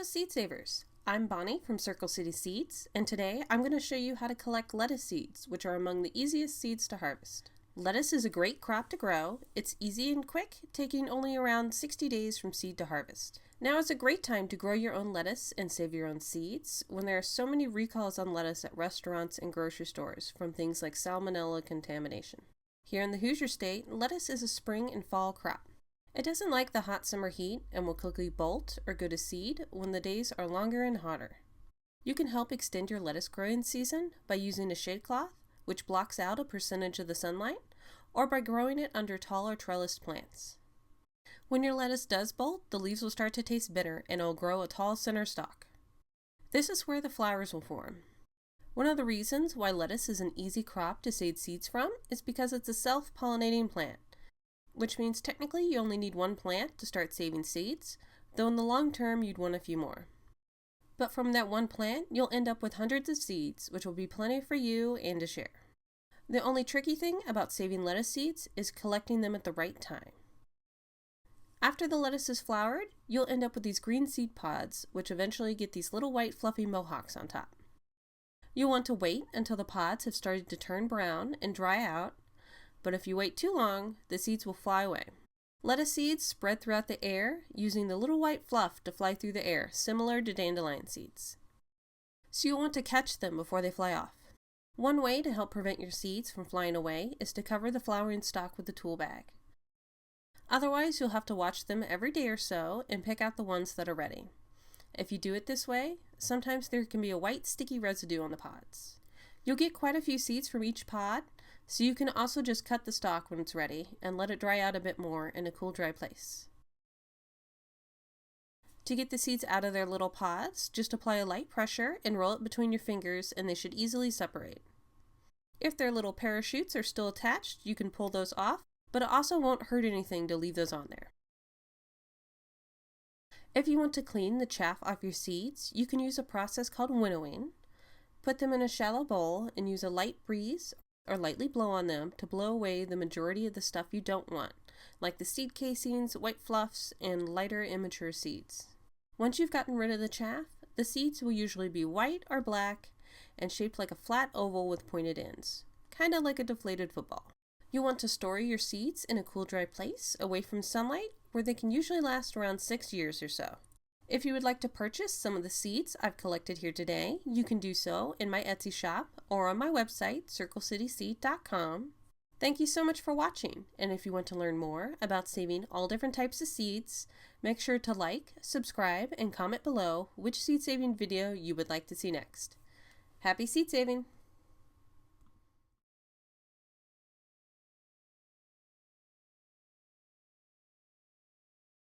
Hello Seed Savers! I'm Bonnie from Circle City Seeds, and today I'm going to show you how to collect lettuce seeds, which are among the easiest seeds to harvest. Lettuce is a great crop to grow. It's easy and quick, taking only around 60 days from seed to harvest. Now is a great time to grow your own lettuce and save your own seeds when there are so many recalls on lettuce at restaurants and grocery stores from things like salmonella contamination. Here in the Hoosier State, lettuce is a spring and fall crop. It doesn't like the hot summer heat and will quickly bolt or go to seed when the days are longer and hotter. You can help extend your lettuce growing season by using a shade cloth, which blocks out a percentage of the sunlight, or by growing it under taller trellised plants. When your lettuce does bolt, the leaves will start to taste bitter and it will grow a tall center stalk. This is where the flowers will form. One of the reasons why lettuce is an easy crop to save seeds from is because it's a self-pollinating plant, which means technically you only need one plant to start saving seeds, though in the long term you'd want a few more. But from that one plant, you'll end up with hundreds of seeds, which will be plenty for you and to share. The only tricky thing about saving lettuce seeds is collecting them at the right time. After the lettuce is flowered, you'll end up with these green seed pods, which eventually get these little white fluffy mohawks on top. You'll want to wait until the pods have started to turn brown and dry out, but if you wait too long, the seeds will fly away. Lettuce seeds spread throughout the air, using the little white fluff to fly through the air, similar to dandelion seeds. So you'll want to catch them before they fly off. One way to help prevent your seeds from flying away is to cover the flowering stalk with a tool bag. Otherwise, you'll have to watch them every day or so and pick out the ones that are ready. If you do it this way, sometimes there can be a white sticky residue on the pods. You'll get quite a few seeds from each pod, so you can also just cut the stalk when it's ready and let it dry out a bit more in a cool, dry place. To get the seeds out of their little pods, just apply a light pressure and roll it between your fingers and they should easily separate. If their little parachutes are still attached, you can pull those off, but it also won't hurt anything to leave those on there. If you want to clean the chaff off your seeds, you can use a process called winnowing. Put them in a shallow bowl and use a light breeze or lightly blow on them to blow away the majority of the stuff you don't want, like the seed casings, white fluffs, and lighter immature seeds. Once you've gotten rid of the chaff, the seeds will usually be white or black and shaped like a flat oval with pointed ends, kind of like a deflated football. You'll want to store your seeds in a cool, dry place away from sunlight where they can usually last around 6 years or so. If you would like to purchase some of the seeds I've collected here today, you can do so in my Etsy shop or on my website, circlecityseed.com. Thank you so much for watching, and if you want to learn more about saving all different types of seeds, make sure to like, subscribe, and comment below which seed saving video you would like to see next. Happy seed saving!